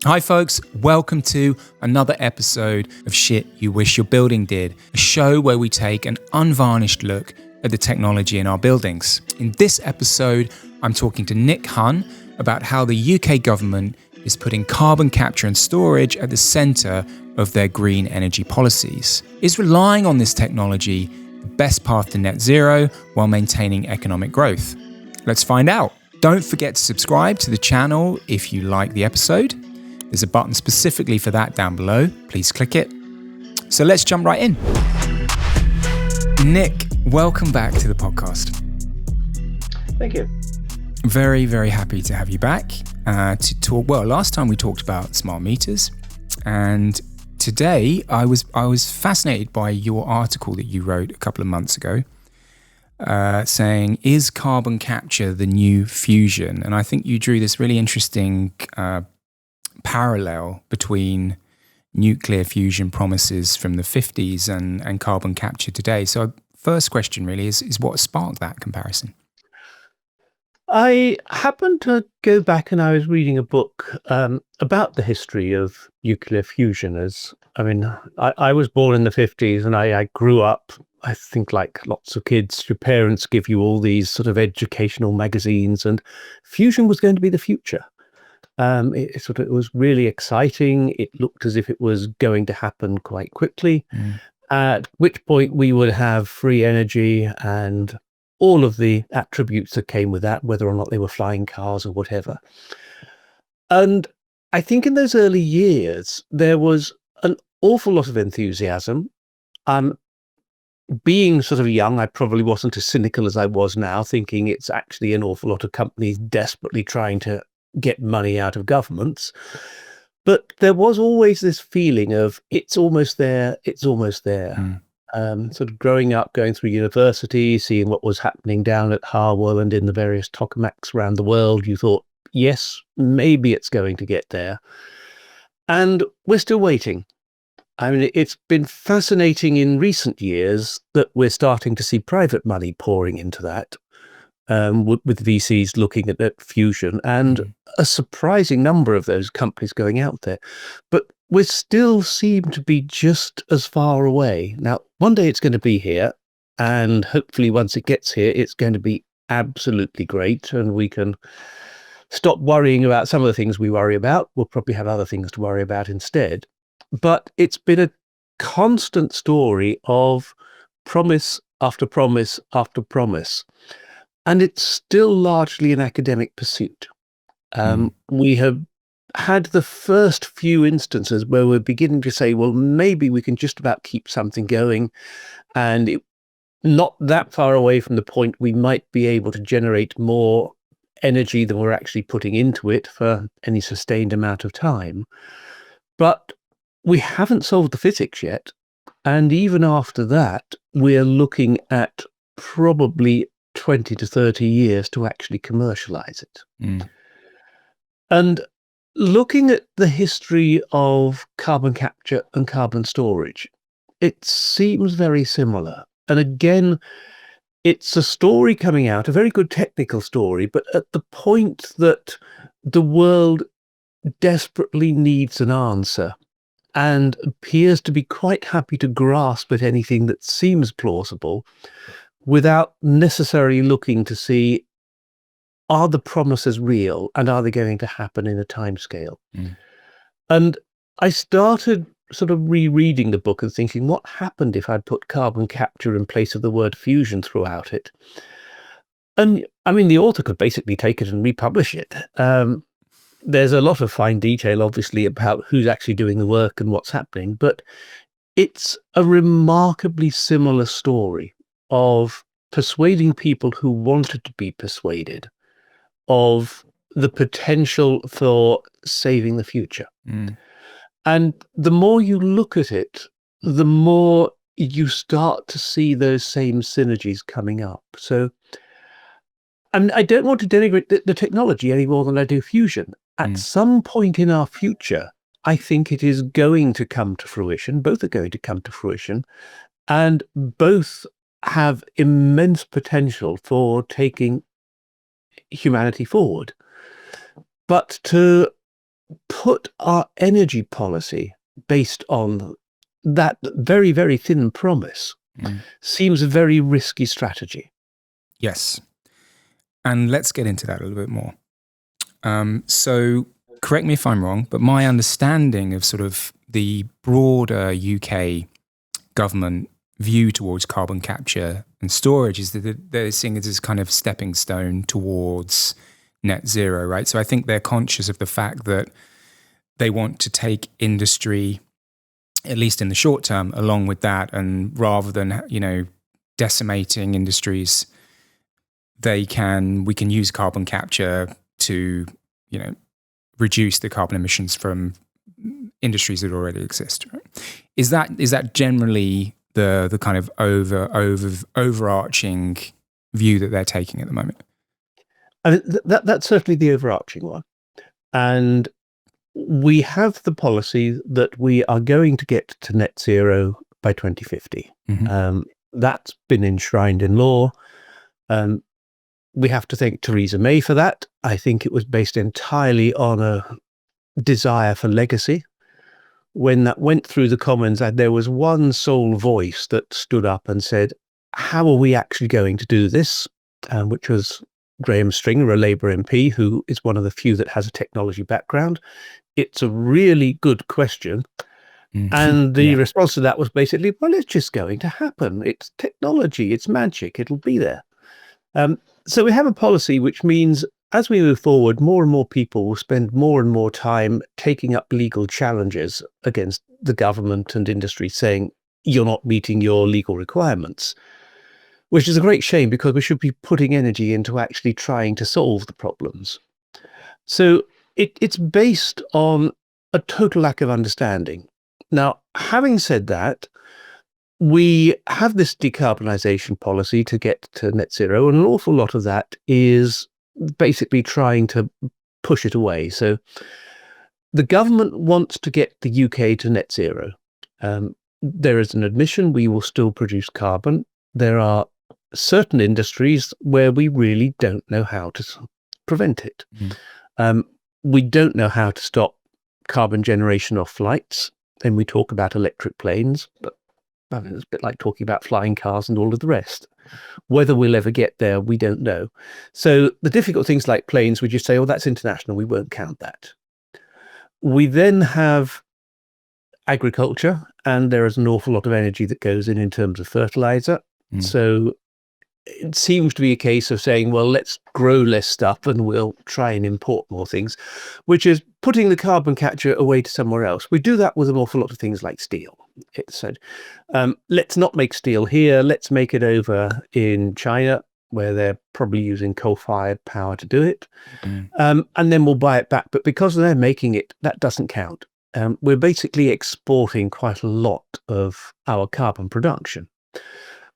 Hi folks, welcome to another episode of Shit You Wish Your Building Did, a show where we take an unvarnished look at the technology in our buildings. In this episode, I'm talking to Nick Hun about how the UK government is putting carbon capture and storage at the centre of their green energy policies. Is relying on this technology the best path to net zero while maintaining economic growth? Let's find out. Don't forget to subscribe to the channel if you like the episode. There's a button specifically for that down below. Please click it. So let's jump right in. Nick, welcome back to the podcast. Thank you. Very, very happy to have you back to talk. Well, last time we talked about smart meters, and today I was fascinated by your article that you wrote a couple of months ago, saying, is carbon capture the new fusion? And I think you drew this really interesting parallel between nuclear fusion promises from the 50s and carbon capture today. So first question really is what sparked that comparison? I happened to go back and I was reading a book about the history of nuclear fusion. I was born in the 50s and I grew up, I think like lots of kids, your parents give you all these sort of educational magazines, and fusion was going to be the future. It was really exciting. It looked as if it was going to happen quite quickly, at which point we would have free energy and all of the attributes that came with that, whether or not they were flying cars or whatever. And I think in those early years, there was an awful lot of enthusiasm. Being sort of young, I probably wasn't as cynical as I was now, thinking it's actually an awful lot of companies desperately trying to get money out of governments. But there was always this feeling of it's almost there, it's almost there. Sort of growing up, going through university, seeing what was happening down at Harwell and in the various tokamaks around the world, you thought, yes, maybe it's going to get there. And we're still waiting. I mean, it's been fascinating in recent years that we're starting to see private money pouring into that. With VCs looking at fusion, and a surprising number of those companies going out there. But we still seem to be just as far away. Now, one day it's going to be here, and hopefully once it gets here, it's going to be absolutely great, and we can stop worrying about some of the things we worry about. We'll probably have other things to worry about instead. But it's been a constant story of promise after promise after promise. And it's still largely an academic pursuit. We have had the first few instances where we're beginning to say, well, maybe we can just about keep something going. And not that far away from the point we might be able to generate more energy than we're actually putting into it for any sustained amount of time. But we haven't solved the physics yet. And even after that, we're looking at probably 20 to 30 years to actually commercialize it. And looking at the history of carbon capture and carbon storage, it seems very similar. And again, it's a story coming out, a very good technical story, but at the point that the world desperately needs an answer and appears to be quite happy to grasp at anything that seems plausible, without necessarily looking to see, are the promises real and are they going to happen in a timescale? And I started sort of rereading the book and thinking, what happened if I'd put carbon capture in place of the word fusion throughout it? And I mean, the author could basically take it and republish it. There's a lot of fine detail, obviously, about who's actually doing the work and what's happening, but it's a remarkably similar story of persuading people who wanted to be persuaded of the potential for saving the future. And the more you look at it, the more you start to see those same synergies coming up. So, and I don't want to denigrate the technology any more than I do fusion. At some point in our future, I think it is going to come to fruition. Both are going to come to fruition. And both have immense potential for taking humanity forward. But to put our energy policy based on that very, very thin promise seems a very risky strategy. Yes. And let's get into that a little bit more. So correct me if I'm wrong, but my understanding of sort of the broader UK government view towards carbon capture and storage is that they're seeing it as kind of stepping stone towards net zero, right? So I think they're conscious of the fact that they want to take industry, at least in the short term, along with that, and rather than, decimating industries, we can use carbon capture to, reduce the carbon emissions from industries that already exist. Right? Is that generally the kind of overarching view that they're taking at the moment? I mean, that's certainly the overarching one. And we have the policy that we are going to get to net zero by 2050. Mm-hmm. That's been enshrined in law. We have to thank Theresa May for that. I think it was based entirely on a desire for legacy. When that went through the Commons, there was one sole voice that stood up and said, how are we actually going to do this? Which was Graham Stringer, a Labour MP, who is one of the few that has a technology background. It's a really good question. And the response to that was basically, well, it's just going to happen. It's technology, it's magic, it'll be there. So we have a policy which means as we move forward, more and more people will spend more and more time taking up legal challenges against the government and industry saying, you're not meeting your legal requirements, which is a great shame because we should be putting energy into actually trying to solve the problems. So it's based on a total lack of understanding. Now, having said that, we have this decarbonisation policy to get to net zero, and an awful lot of that is basically trying to push it away. So the government wants to get the UK to net zero. There is an admission we will still produce carbon. There are certain industries where we really don't know how to prevent it. We don't know how to stop carbon generation off flights. Then we talk about electric planes, but I mean, it's a bit like talking about flying cars and all of the rest. Whether we'll ever get there, we don't know. So the difficult things like planes, we just say, oh, that's international, we won't count that. We then have agriculture, and there is an awful lot of energy that goes in terms of fertilizer. So it seems to be a case of saying, well, let's grow less stuff and we'll try and import more things, which is putting the carbon capture away to somewhere else. We do that with an awful lot of things like steel. It said, let's not make steel here. Let's make it over in China, where they're probably using coal-fired power to do it. And then we'll buy it back. But because they're making it, that doesn't count. We're basically exporting quite a lot of our carbon production.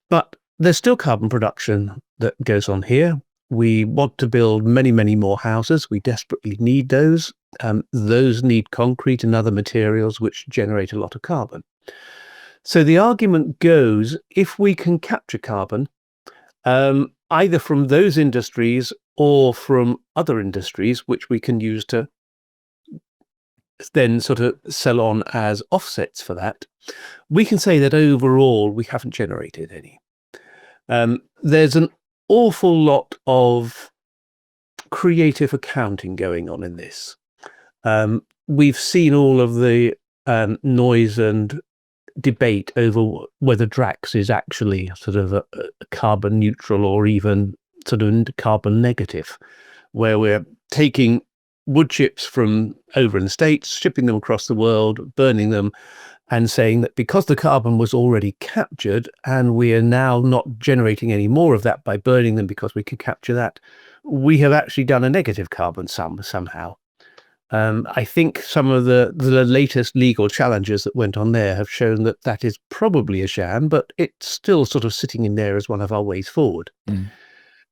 But there's still carbon production that goes on here. We want to build many, many more houses. We desperately need those. Those need concrete and other materials which generate a lot of carbon. So the argument goes, if we can capture carbon, either from those industries or from other industries, which we can use to then sort of sell on as offsets for that, we can say that overall we haven't generated any. There's an awful lot of creative accounting going on in this. We've seen all of the noise and debate over whether Drax is actually sort of a carbon neutral or even sort of carbon negative, where we're taking wood chips from over in the States, shipping them across the world, burning them, and saying that because the carbon was already captured and we are now not generating any more of that by burning them because we can capture that, we have actually done a negative carbon somehow. I think some of the latest legal challenges that went on there have shown that that is probably a sham, but it's still sort of sitting in there as one of our ways forward.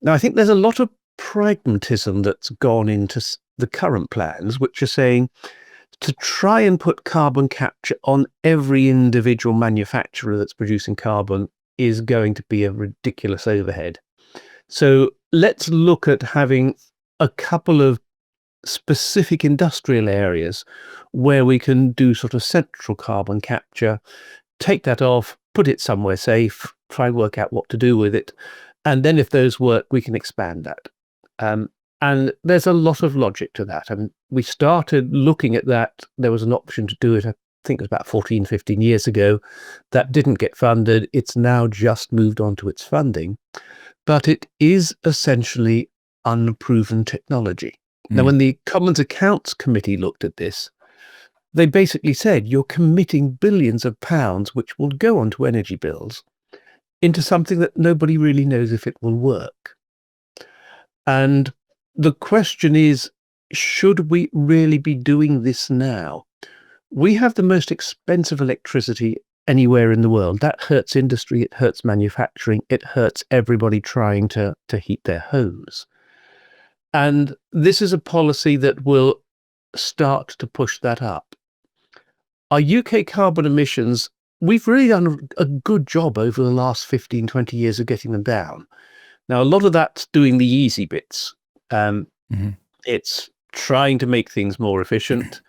Now, I think there's a lot of pragmatism that's gone into the current plans, which are saying to try and put carbon capture on every individual manufacturer that's producing carbon is going to be a ridiculous overhead. So let's look at having a couple of specific industrial areas where we can do sort of central carbon capture, take that off, put it somewhere safe, try and work out what to do with it. And then if those work, we can expand that. And there's a lot of logic to that. I mean, we started looking at that. There was an option to do it, I think it was about 14, 15 years ago. That didn't get funded. It's now just moved on to its funding. But it is essentially unproven technology. Now, when the Commons Accounts Committee looked at this, they basically said, you're committing billions of pounds, which will go onto energy bills, into something that nobody really knows if it will work. And the question is, should we really be doing this now? We have the most expensive electricity anywhere in the world. That hurts industry, it hurts manufacturing, it hurts everybody trying to heat their homes. And this is a policy that will start to push that up. Our UK carbon emissions, we've really done a good job over the last 15, 20 years of getting them down. Now, a lot of that's doing the easy bits. It's trying to make things more efficient,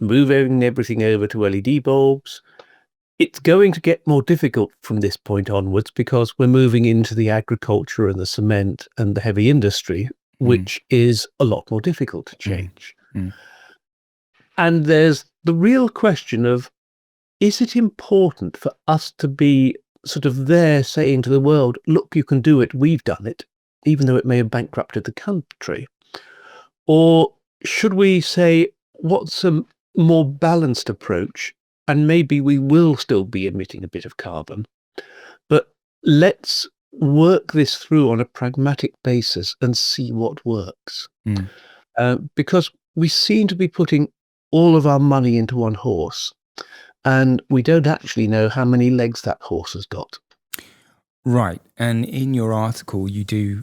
moving everything over to LED bulbs. It's going to get more difficult from this point onwards because we're moving into the agriculture and the cement and the heavy industry, which is a lot more difficult to change. And there's the real question of, is it important for us to be sort of there saying to the world, look, you can do it, we've done it, even though it may have bankrupted the country? Or should we say, what's a more balanced approach? And maybe we will still be emitting a bit of carbon, but let's work this through on a pragmatic basis and see what works. Because we seem to be putting all of our money into one horse, and we don't actually know how many legs that horse has got. Right. And in your article, you do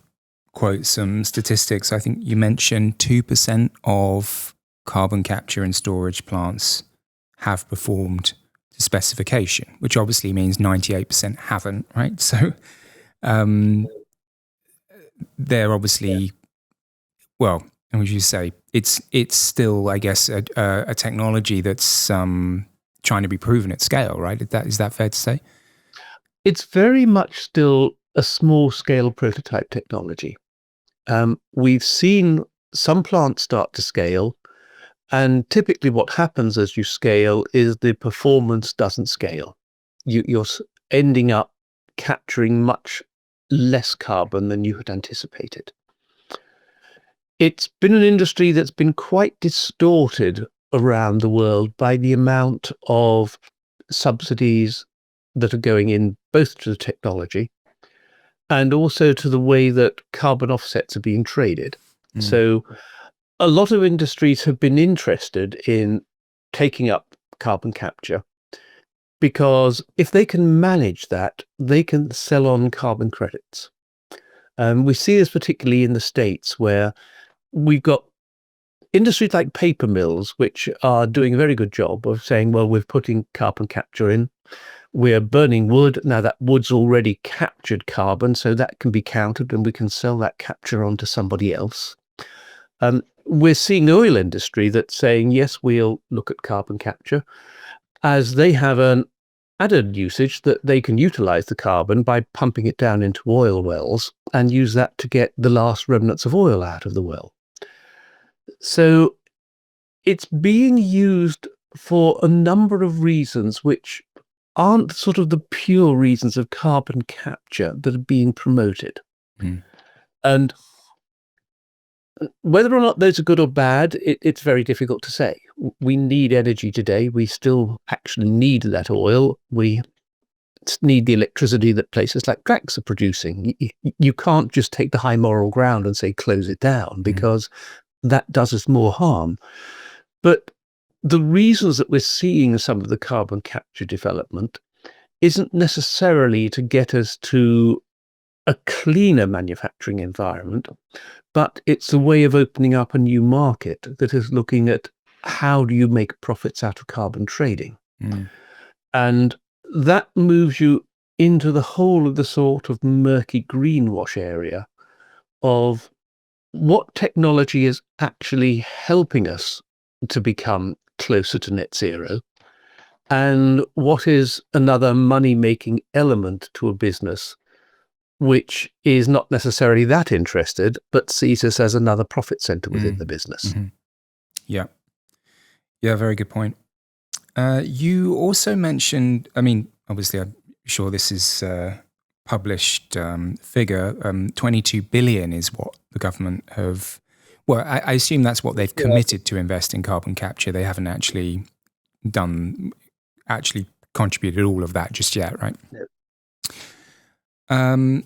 quote some statistics. I think you mentioned 2% of carbon capture and storage plants have performed to specification, which obviously means 98% haven't, right? So they're obviously, well, and would you say it's still, I guess, a technology that's trying to be proven at scale, right? Is that fair to say? It's very much still a small scale prototype technology. We've seen some plants start to scale, and typically what happens as you scale is the performance doesn't scale. You're ending up capturing much less carbon than you had anticipated. It's been an industry that's been quite distorted around the world by the amount of subsidies that are going in both to the technology and also to the way that carbon offsets are being traded. So a lot of industries have been interested in taking up carbon capture because if they can manage that, they can sell on carbon credits. We see this particularly in the States, where we've got industries like paper mills, which are doing a very good job of saying, well, we're putting carbon capture in. We're burning wood. Now that wood's already captured carbon, so that can be counted and we can sell that capture on to somebody else. We're seeing the oil industry that's saying, yes, we'll look at carbon capture, as they have an added usage that they can utilize the carbon by pumping it down into oil wells and use that to get the last remnants of oil out of the well. So it's being used for a number of reasons which aren't sort of the pure reasons of carbon capture that are being promoted. And whether or not those are good or bad, it's very difficult to say. We need energy today. We still actually need that oil. We need the electricity that places like Drax are producing. You can't just take the high moral ground and say, close it down, because that does us more harm. But the reasons that we're seeing some of the carbon capture development isn't necessarily to get us to a cleaner manufacturing environment, but it's a way of opening up a new market that is looking at how do you make profits out of carbon trading. And that moves you into the whole of the sort of murky greenwash area of what technology is actually helping us to become closer to net zero, and what is another money-making element to a business which is not necessarily that interested, but sees us as another profit center within the business. Mm-hmm. Yeah. Yeah, very good point. You also mentioned, I mean, obviously, I'm sure this is published figure, 22 billion is what the government have, well, I assume that's what they've committed to invest in carbon capture. They haven't actually contributed all of that just yet, right? No. And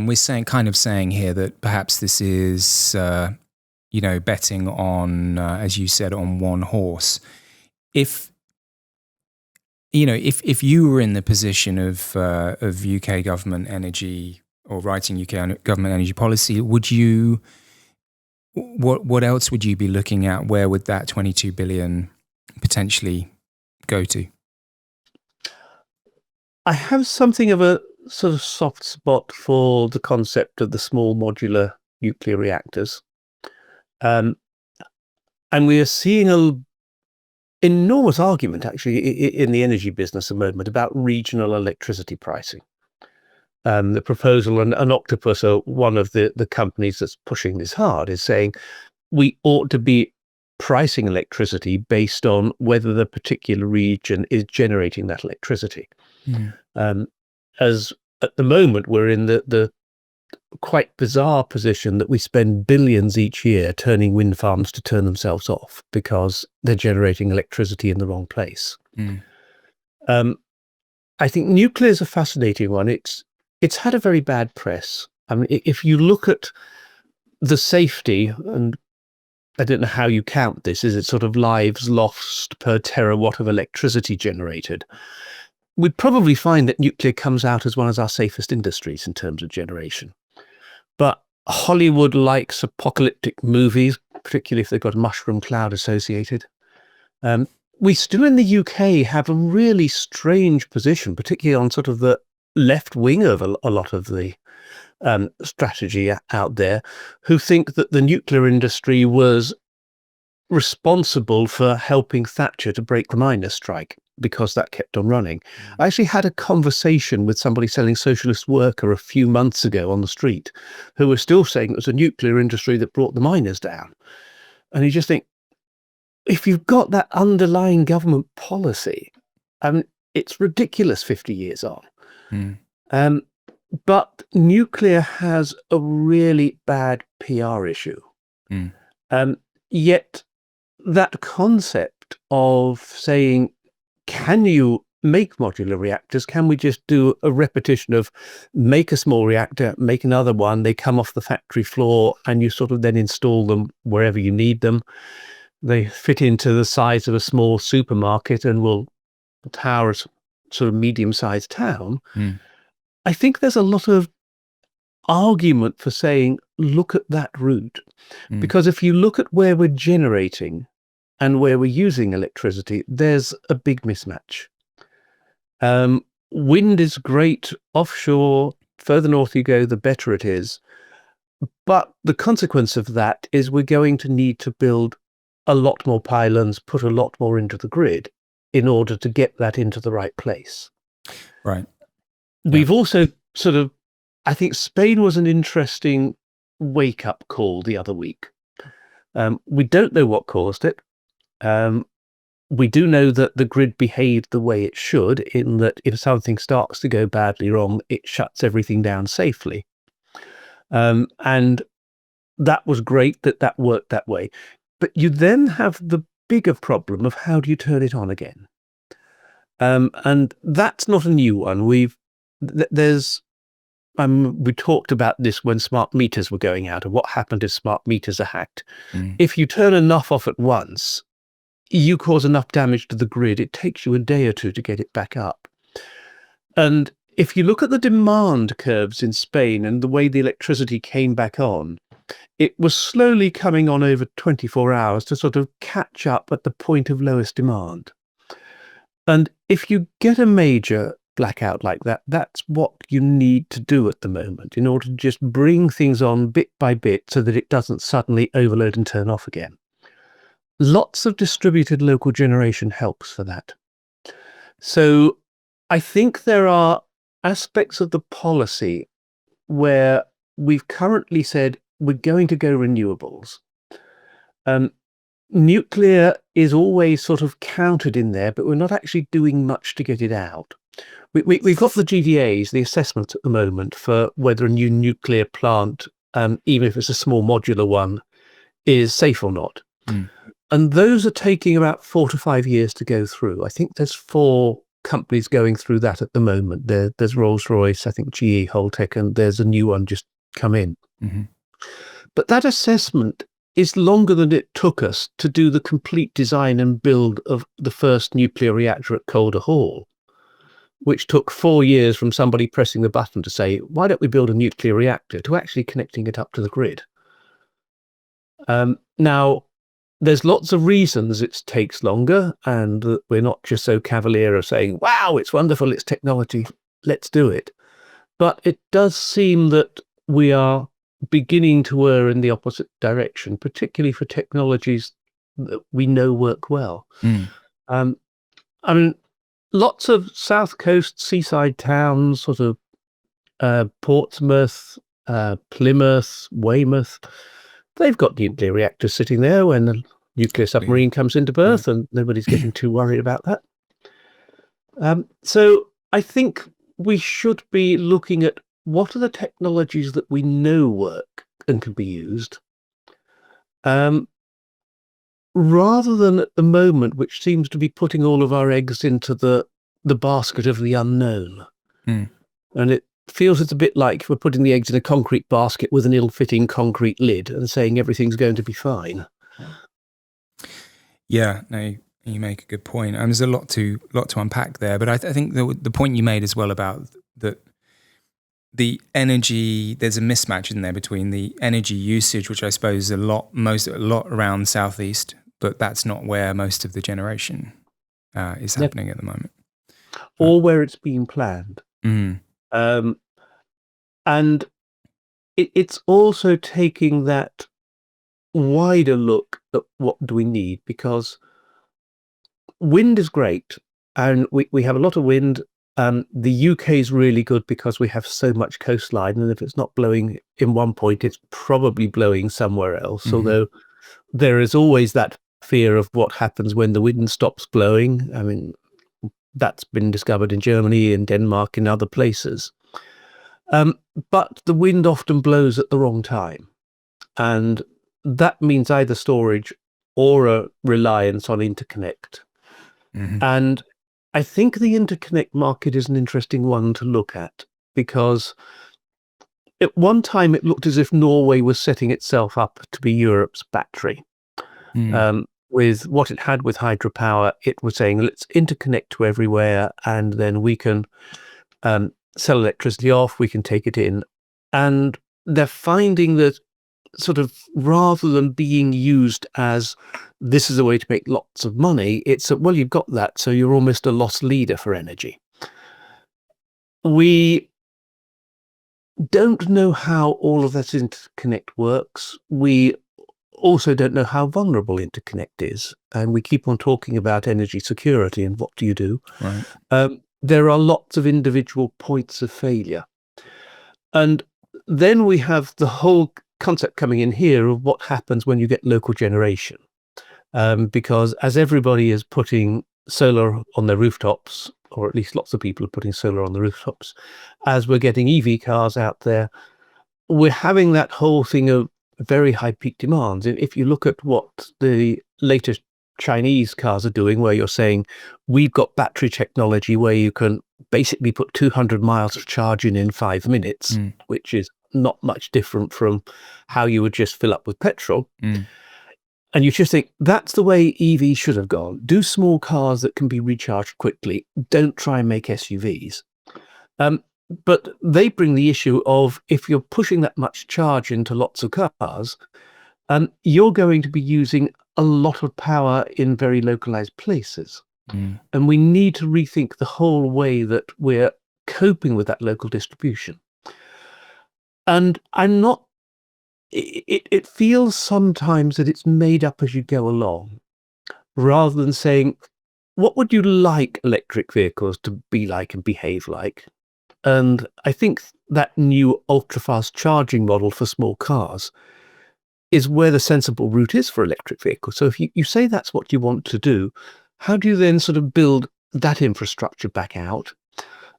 we're saying here that perhaps this is, betting on, as you said, on one horse. If you were in the position of UK government energy, or writing UK government energy policy, would you? What else would you be looking at? Where would that 22 billion potentially go to? I have something of a sort of soft spot for the concept of the small modular nuclear reactors. And we are seeing an enormous argument, actually, in the energy business at the moment about regional electricity pricing. The proposal, and Octopus are one of the companies that's pushing this hard, is saying we ought to be pricing electricity based on whether the particular region is generating that electricity. As at the moment, we're in the quite bizarre position that we spend billions each year turning wind farms to turn themselves off because they're generating electricity in the wrong place. I think nuclear is a fascinating one. It's had a very bad press. I mean, if you look at the safety, and I don't know how you count this, is it sort of lives lost per terawatt of electricity generated? We'd probably find that nuclear comes out as one of our safest industries in terms of generation. But Hollywood likes apocalyptic movies, particularly if they've got a mushroom cloud associated. We still in the UK have a really strange position, particularly on sort of the left wing of a lot of the strategy out there, who think that the nuclear industry was responsible for helping Thatcher to break the miners' strike because that kept on running. I actually had a conversation with somebody selling Socialist Worker a few months ago on the street who was still saying it was a nuclear industry that brought the miners down. And you just think, if you've got that underlying government policy, it's ridiculous 50 years on. But nuclear has a really bad PR issue. Yet that concept of saying, can you make modular reactors? Can we just do a repetition of make a small reactor, make another one, they come off the factory floor, and you sort of then install them wherever you need them. They fit into the size of a small supermarket and will power a sort of medium-sized town. I think there's a lot of argument for saying, look at that route. Because if you look at where we're generating and where we're using electricity, there's a big mismatch. Wind is great offshore. Further north you go, the better it is. But the consequence of that is we're going to need to build a lot more pylons, put a lot more into the grid in order to get that into the right place. Right. We've also sort of, I think Spain was an interesting wake-up call the other week. We don't know what caused it. We do know that the grid behaved the way it should, in that if something starts to go badly wrong, it shuts everything down safely. And that was great that worked that way. But you then have the bigger problem of how do you turn it on again? And that's not a new one. We talked about this when smart meters were going out, and what happened if smart meters are hacked. If you turn enough off at once, you cause enough damage to the grid, it takes you a day or two to get it back up. And if you look at the demand curves in Spain and the way the electricity came back on, it was slowly coming on over 24 hours to sort of catch up at the point of lowest demand. And if you get a major blackout like that, that's what you need to do at the moment in order to just bring things on bit by bit so that it doesn't suddenly overload and turn off again. Lots of distributed local generation helps for that. So I think there are aspects of the policy where we've currently said we're going to go renewables. Nuclear is always sort of counted in there, but we're not actually doing much to get it out. We've got the GDAs, the assessment at the moment for whether a new nuclear plant, even if it's a small modular one, is safe or not. And those are taking about 4 to 5 years to go through. I think there's 4 companies going through that at the moment. There's Rolls-Royce, I think GE, Holtec, and there's a new one just come in. But that assessment is longer than it took us to do the complete design and build of the first nuclear reactor at Calder Hall, which took 4 years from somebody pressing the button to say, why don't we build a nuclear reactor, to actually connecting it up to the grid. Now, there's lots of reasons it takes longer, and we're not just so cavalier of saying, wow, it's wonderful, it's technology, let's do it. But it does seem that we are beginning to err in the opposite direction, particularly for technologies that we know work well. I mean, lots of South Coast seaside towns, sort of Portsmouth, Plymouth, Weymouth, they've got nuclear reactors sitting there when the nuclear submarine comes into berth, and nobody's getting too worried about that. So I think we should be looking at what are the technologies that we know work and can be used, rather than at the moment, which seems to be putting all of our eggs into the basket of the unknown. And it feels it's a bit like we're putting the eggs in a concrete basket with an ill-fitting concrete lid and saying everything's going to be fine. Yeah, no, you make a good point. There's a lot to unpack there, but I think the point you made as well about that the energy, there's a mismatch in there between the energy usage, which I suppose is a lot around Southeast, but that's not where most of the generation is happening at the moment, or where it's being planned. And it's also taking that wider look at what do we need, because wind is great, and we have a lot of wind. The UK is really good because we have so much coastline, and if it's not blowing in one point, it's probably blowing somewhere else. Although there is always that fear of what happens when the wind stops blowing. I mean, that's been discovered in Germany, in Denmark, in other places. But the wind often blows at the wrong time, and that means either storage or a reliance on interconnect. And I think the interconnect market is an interesting one to look at, because at one time it looked as if Norway was setting itself up to be Europe's battery. With what it had with hydropower, it was saying, let's interconnect to everywhere, and then we can sell electricity off, we can take it in. And they're finding that sort of rather than being used as this is a way to make lots of money, it's well, you've got that, so you're almost a loss leader for energy. We don't know how all of that interconnect works. We also don't know how vulnerable interconnect is, and we keep on talking about energy security and what do you do. There are lots of individual points of failure, and then we have the whole concept coming in here of what happens when you get local generation, because as everybody is putting solar on their rooftops, or at least lots of people are putting solar on the rooftops, as we're getting EV cars out there, we're having that whole thing of very high peak demands. If you look at what the latest Chinese cars are doing, where you're saying we've got battery technology where you can basically put 200 miles of charging in 5 minutes, which is not much different from how you would just fill up with petrol. And you just think that's the way EV should have gone. Do small cars that can be recharged quickly. Don't try and make SUVs. But they bring the issue of if you're pushing that much charge into lots of cars, you're going to be using a lot of power in very localized places. And we need to rethink the whole way that we're coping with that local distribution. And it feels sometimes that it's made up as you go along, rather than saying, what would you like electric vehicles to be like and behave like? And I think that new ultra-fast charging model for small cars is where the sensible route is for electric vehicles. So if you say that's what you want to do, how do you then sort of build that infrastructure back out?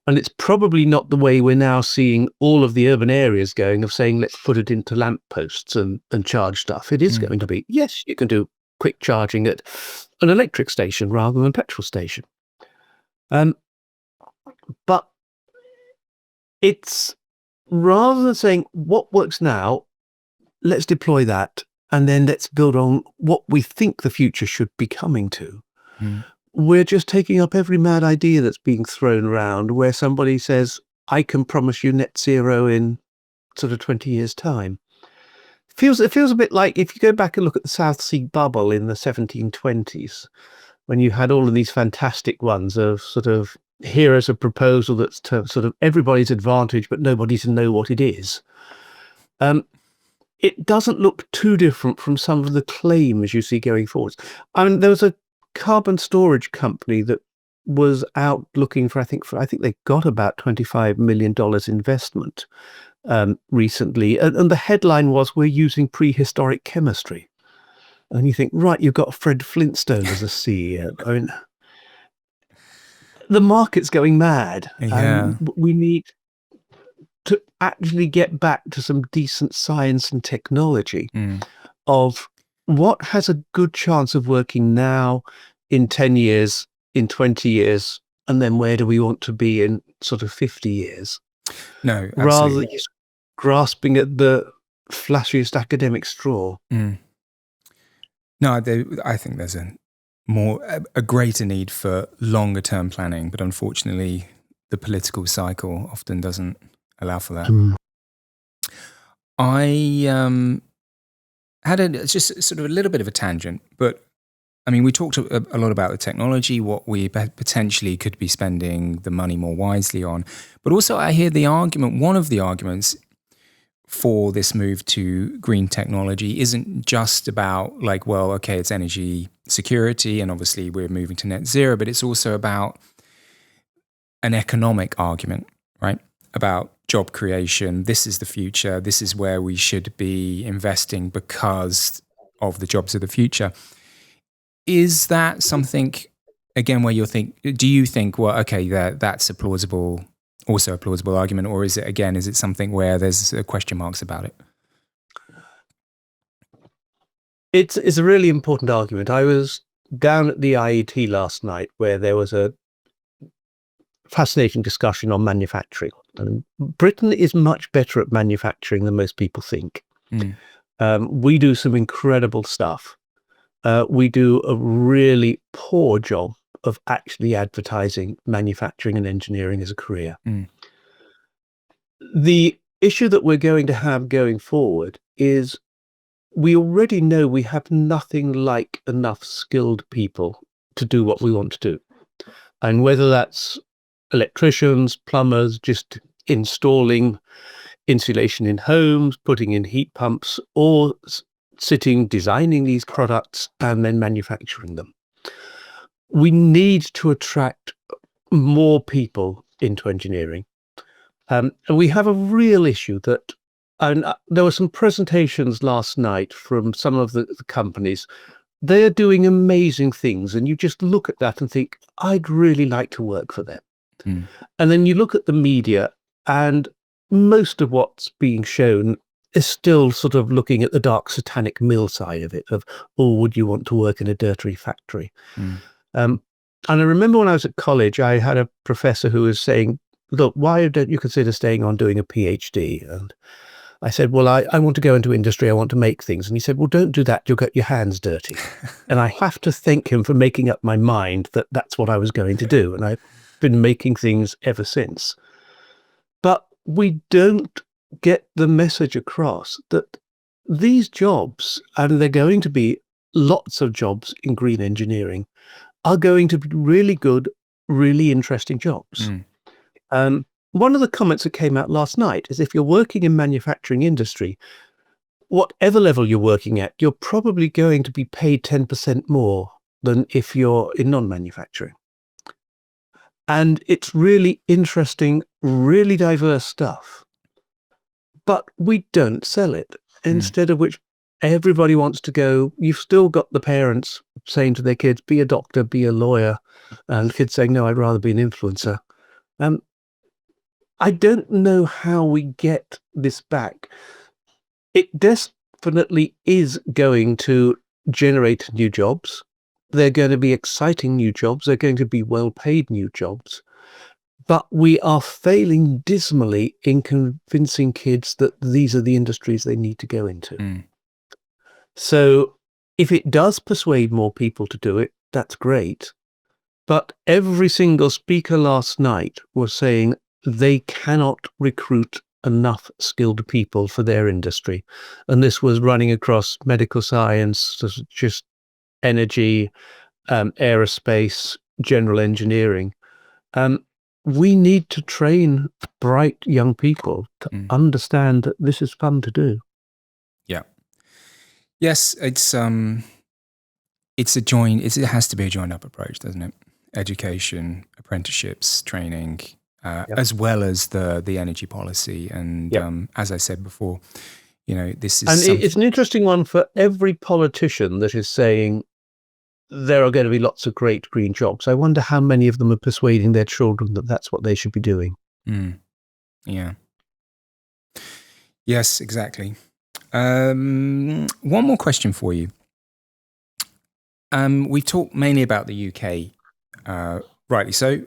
And it's probably not the way we're now seeing all of the urban areas going, of saying, let's put it into lampposts and charge stuff. It is going to be, yes, you can do quick charging at an electric station rather than a petrol station. But it's rather than saying what works now, let's deploy that, and then let's build on what we think the future should be coming to. We're just taking up every mad idea that's being thrown around, where somebody says, I can promise you net zero in sort of 20 years' time. It feels a bit like if you go back and look at the South Sea bubble in the 1720s, when you had all of these fantastic ones of sort of, here is a proposal that's to sort of everybody's advantage, but nobody to know what it is. It doesn't look too different from some of the claims you see going forwards. I mean, there was a carbon storage company that was out looking for, I think they got about $25 million investment recently. And the headline was, we're using prehistoric chemistry. And you think, right, you've got Fred Flintstone as a CEO. I mean, the market's going mad. Yeah. We need to actually get back to some decent science and technology of what has a good chance of working now, in 10 years, in 20 years, and then where do we want to be in sort of 50 years? No, absolutely. Rather than just grasping at the flashiest academic straw. No, I think there's a greater need for longer term planning, but unfortunately the political cycle often doesn't allow for that. I had just sort of a little bit of a tangent, but I mean, we talked a lot about the technology, what we potentially could be spending the money more wisely on, but also I hear one of the arguments for this move to green technology isn't just about like, well, okay, it's energy security and obviously we're moving to net zero, but it's also about an economic argument, right? About job creation. This is the future. This is where we should be investing because of the jobs of the future. Is that something, again, where do you think, well, okay, that's a plausible argument, or is it something where there's question marks about it? It's a really important argument. I was down at the IET last night where there was a fascinating discussion on manufacturing. And Britain is much better at manufacturing than most people think. We do some incredible stuff. We do a really poor job of actually advertising manufacturing and engineering as a career. The issue that we're going to have going forward is we already know we have nothing like enough skilled people to do what we want to do. And whether that's electricians, plumbers, just installing insulation in homes, putting in heat pumps, or designing these products and then manufacturing them. We need to attract more people into engineering. And we have a real issue and there were some presentations last night from some of the companies. They're doing amazing things. And you just look at that and think, I'd really like to work for them. And then you look at the media and most of what's being shown is still sort of looking at the dark satanic mill side of it, of, oh, would you want to work in a dirty factory? And I remember when I was at college, I had a professor who was saying, look, why don't you consider staying on doing a PhD? And I said, well, I want to go into industry. I want to make things. And he said, well, don't do that. You'll get your hands dirty. And I have to thank him for making up my mind that that's what I was going to do. And I've been making things ever since. But we don't get the message across that these jobs, and they're going to be lots of jobs in green engineering, are going to be really good, really interesting jobs. One of the comments that came out last night is if you're working in manufacturing industry, whatever level you're working at, you're probably going to be paid 10% more than if you're in non-manufacturing. And it's really interesting, really diverse stuff. But we don't sell it. Instead of which everybody wants to go, you've still got the parents saying to their kids, be a doctor, be a lawyer, and kids saying, no, I'd rather be an influencer. I don't know how we get this back. It definitely is going to generate new jobs. They're going to be exciting new jobs. They're going to be well-paid new jobs. But we are failing dismally in convincing kids that these are the industries they need to go into. So if it does persuade more people to do it, that's great. But every single speaker last night was saying they cannot recruit enough skilled people for their industry. And this was running across medical science, just energy, aerospace, general engineering. We need to train bright young people to understand that this is fun to do. Yeah. Yes, it has to be a joined up approach, doesn't it? Education, apprenticeships, training, as well as the energy policy. And as I said before, this is. And it's an interesting one for every politician that is saying there are going to be lots of great green jobs. I wonder how many of them are persuading their children that that's what they should be doing. Yeah. Yes, exactly. One more question for you. We've talked mainly about the UK, rightly so,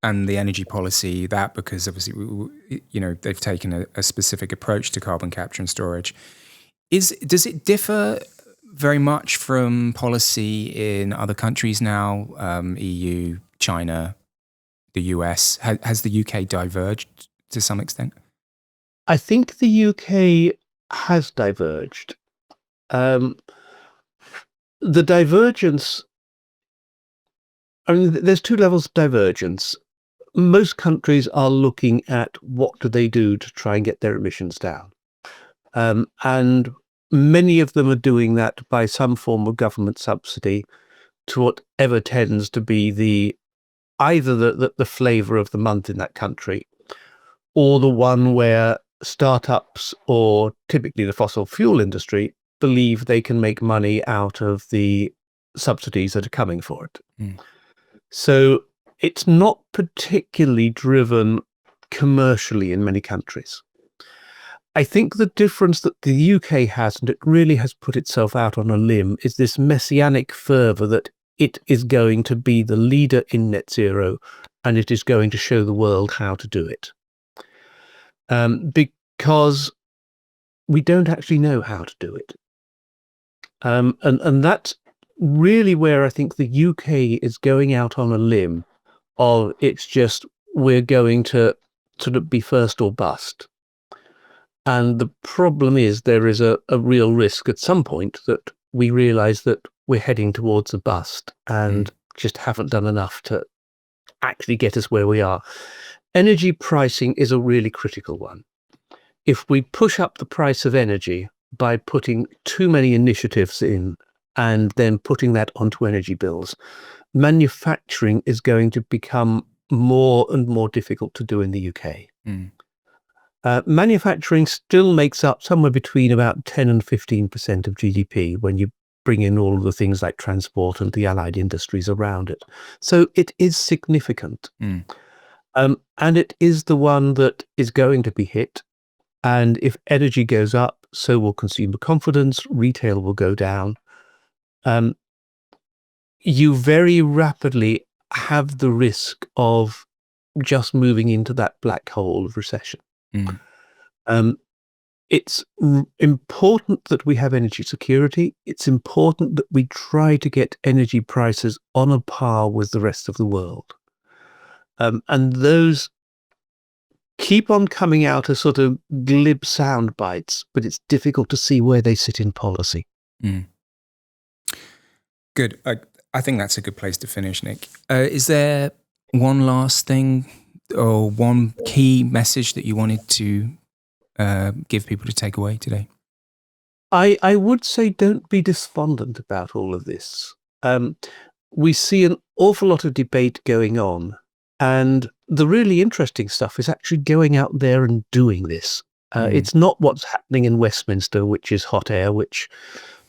and the energy policy, because obviously, they've taken a specific approach to carbon capture and storage. Does it differ very much from policy in other countries now, EU, China, the US? Has the UK diverged to some extent? I think the UK has diverged. The divergence, there's two levels of divergence. Most countries are looking at what do they do to try and get their emissions down. And many of them are doing that by some form of government subsidy to whatever tends to be either the flavor of the month in that country, or the one where startups or typically the fossil fuel industry believe they can make money out of the subsidies that are coming for it. So it's not particularly driven commercially in many countries. I think the difference that the UK has, and it really has put itself out on a limb, is this messianic fervour that it is going to be the leader in net zero and it is going to show the world how to do it. Because we don't actually know how to do it. And that's really where I think the UK is going out on a limb of it's just we're going to sort of be first or bust. And the problem is there is a real risk at some point that we realise that we're heading towards a bust and just haven't done enough to actually get us where we are. Energy pricing is a really critical one. If we push up the price of energy by putting too many initiatives in and then putting that onto energy bills, manufacturing is going to become more and more difficult to do in the UK. Manufacturing still makes up somewhere between about 10 and 15% of GDP when you bring in all of the things like transport and the allied industries around it. So it is significant. And it is the one that is going to be hit. And if energy goes up, so will consumer confidence, retail will go down. You very rapidly have the risk of just moving into that black hole of recession. It's important that we have energy security. It's important that we try to get energy prices on a par with the rest of the world. And those keep on coming out as sort of glib sound bites, but it's difficult to see where they sit in policy. Good. I think that's a good place to finish, Nick. Is there one last thing or one key message that you wanted to give people to take away today? I would say don't be despondent about all of this. We see an awful lot of debate going on, and the really interesting stuff is actually going out there and doing this. It's not what's happening in Westminster, which is hot air, which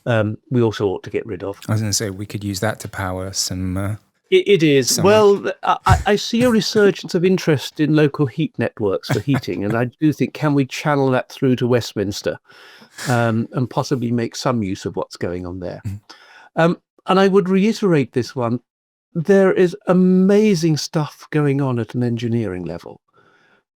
we also ought to get rid of. I was going to say we could use that to power some... It is. Well, I see a resurgence of interest in local heat networks for heating, and I do think, can we channel that through to Westminster and possibly make some use of what's going on there? And I would reiterate this one. There is amazing stuff going on at an engineering level.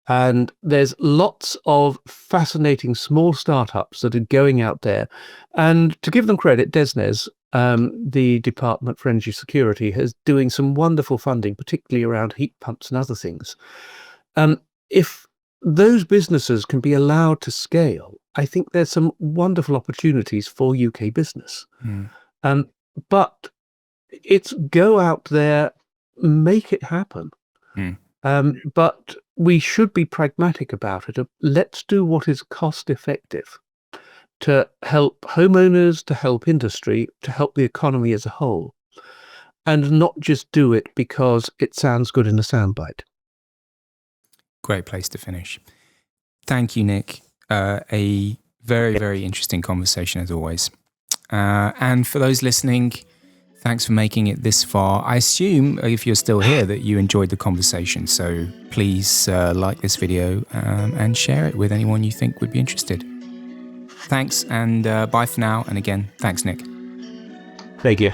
And there's lots of fascinating small startups that are going out there. And to give them credit, DESNZ, the Department for Energy Security, is doing some wonderful funding, particularly around heat pumps and other things. If those businesses can be allowed to scale, I think there's some wonderful opportunities for UK business. But it's go out there, make it happen. But we should be pragmatic about it. Let's do what is cost effective to help homeowners, to help industry, to help the economy as a whole, and not just do it because it sounds good in a soundbite. Great place to finish. Thank you, Nick. A very, very interesting conversation as always. And for those listening, thanks for making it this far. I assume, if you're still here, that you enjoyed the conversation. So please like this video and share it with anyone you think would be interested. Thanks, and bye for now. And again, thanks, Nick. Thank you.